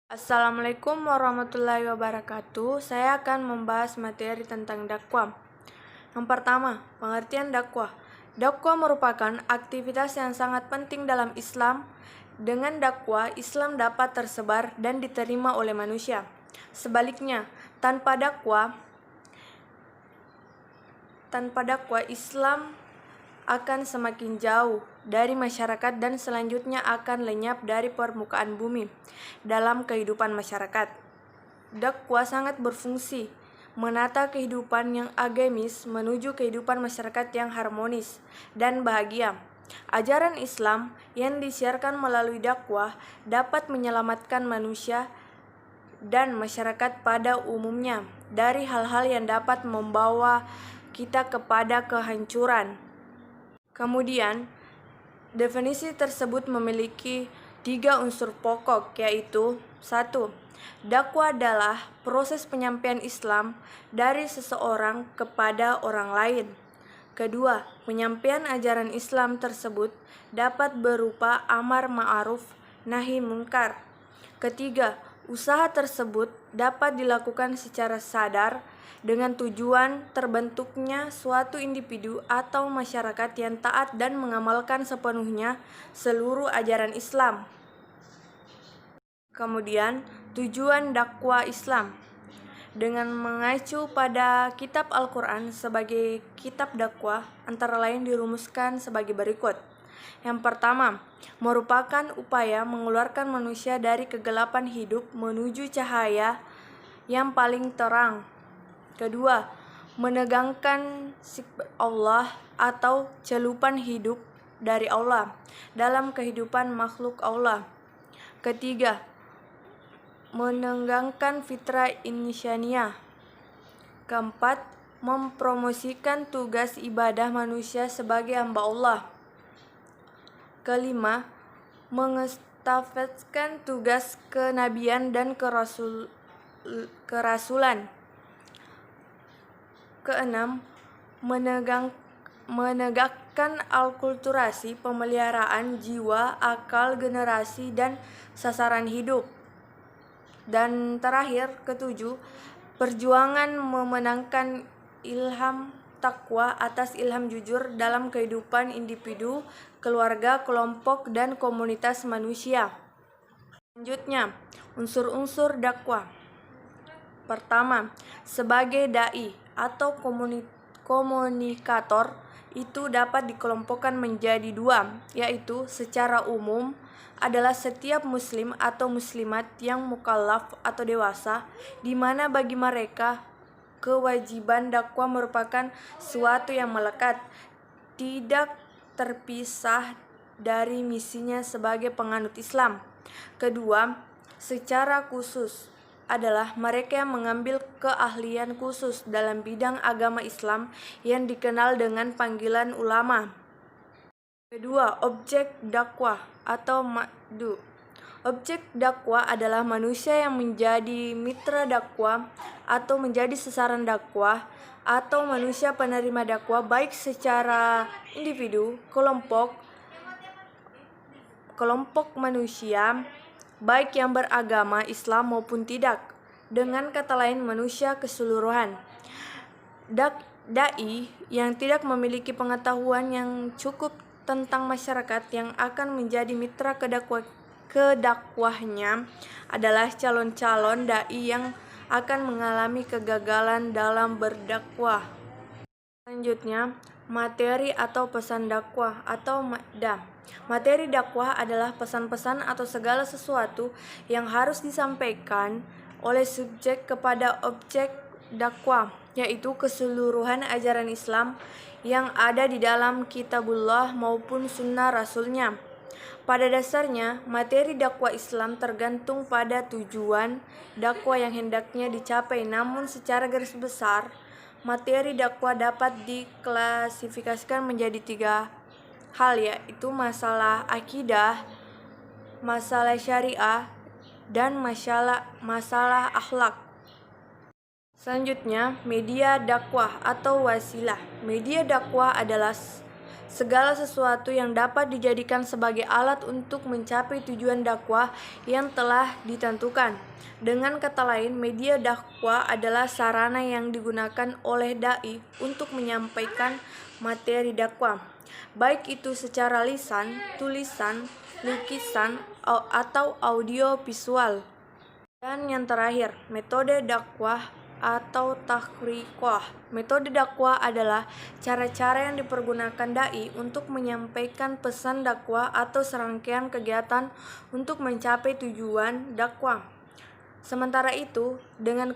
Assalamualaikum warahmatullahi wabarakatuh. Saya akan membahas materi tentang dakwah. Yang pertama, pengertian dakwah. Dakwah merupakan aktivitas yang sangat penting dalam Islam. Dengan dakwah, Islam dapat tersebar dan diterima oleh manusia. Sebaliknya, tanpa dakwah Islam akan semakin jauh dari masyarakat dan selanjutnya akan lenyap dari permukaan bumi dalam kehidupan masyarakat. Dakwah sangat berfungsi menata kehidupan yang agamis menuju kehidupan masyarakat yang harmonis dan bahagia. Ajaran Islam yang disiarkan melalui dakwah dapat menyelamatkan manusia dan masyarakat pada umumnya dari hal-hal yang dapat membawa kita kepada kehancuran. Kemudian, definisi tersebut memiliki 3 unsur pokok, yaitu 1. Dakwah adalah proses penyampaian Islam dari seseorang kepada orang lain. Kedua, penyampaian ajaran Islam tersebut dapat berupa amar ma'ruf, nahi munkar. Ketiga, usaha tersebut dapat dilakukan secara sadar dengan tujuan terbentuknya suatu individu atau masyarakat yang taat dan mengamalkan sepenuhnya seluruh ajaran Islam. Kemudian, tujuan dakwah Islam dengan mengacu pada kitab Al-Quran sebagai kitab dakwah antara lain dirumuskan sebagai berikut. Yang pertama, merupakan upaya mengeluarkan manusia dari kegelapan hidup menuju cahaya yang paling terang. Kedua, menegangkan sifat Allah atau celupan hidup dari Allah dalam kehidupan makhluk Allah. Ketiga, menegangkan fitrah insaniah. Keempat, mempromosikan tugas ibadah manusia sebagai hamba Allah. Kelima, mengestafetkan tugas kenabian dan kerasulan. Keenam, menegakkan alkulturasi, pemeliharaan jiwa, akal, generasi, dan sasaran hidup. Dan terakhir, ketujuh, perjuangan memenangkan ilham takwa atas ilham jujur dalam kehidupan individu, keluarga, kelompok, dan komunitas manusia. Selanjutnya, unsur-unsur dakwah. Pertama, sebagai dai atau komunikator itu dapat dikelompokkan menjadi 2, yaitu secara umum adalah setiap muslim atau muslimat yang mukallaf atau dewasa, di mana bagi mereka kewajiban dakwah merupakan suatu yang melekat, tidak terpisah dari misinya sebagai penganut Islam. Kedua, secara khusus adalah mereka yang mengambil keahlian khusus dalam bidang agama Islam yang dikenal dengan panggilan ulama. Kedua, objek dakwah atau ma'du. Objek dakwah adalah manusia yang menjadi mitra dakwah atau menjadi sasaran dakwah atau manusia penerima dakwah baik secara individu, kelompok manusia baik yang beragama Islam maupun tidak. Dengan kata lain, manusia keseluruhan. Dai yang tidak memiliki pengetahuan yang cukup tentang masyarakat yang akan menjadi mitra kedakwahnya adalah calon-calon dai yang akan mengalami kegagalan dalam berdakwah. Selanjutnya, materi atau pesan dakwah atau makda. Materi dakwah adalah pesan-pesan atau segala sesuatu yang harus disampaikan oleh subjek kepada objek dakwah, yaitu keseluruhan ajaran Islam yang ada di dalam kitabullah maupun sunnah rasulnya. Pada dasarnya, materi dakwah Islam tergantung pada tujuan dakwah yang hendaknya dicapai, namun secara garis besar, materi dakwah dapat diklasifikasikan menjadi 3 hal, yaitu masalah akidah, masalah syariah, dan masalah akhlak. Selanjutnya, media dakwah atau wasilah. Media dakwah adalah segala sesuatu yang dapat dijadikan sebagai alat untuk mencapai tujuan dakwah yang telah ditentukan. Dengan kata lain, media dakwah adalah sarana yang digunakan oleh dai untuk menyampaikan materi dakwah, baik itu secara lisan, tulisan, lukisan, atau audio visual. Dan yang terakhir, metode dakwah atau takrikoh. Metode dakwah adalah cara-cara yang dipergunakan dai untuk menyampaikan pesan dakwah atau serangkaian kegiatan untuk mencapai tujuan dakwah. Sementara itu, dengan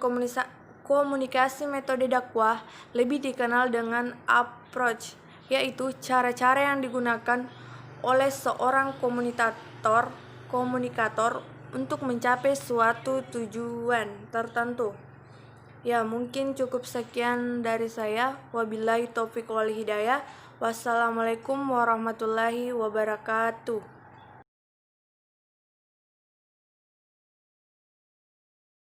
komunikasi metode dakwah lebih dikenal dengan approach, yaitu cara-cara yang digunakan oleh seorang komunikator untuk mencapai suatu tujuan tertentu. Ya, mungkin cukup sekian dari saya. Wabillahi taufiq wal hidayah. Wassalamualaikum warahmatullahi wabarakatuh.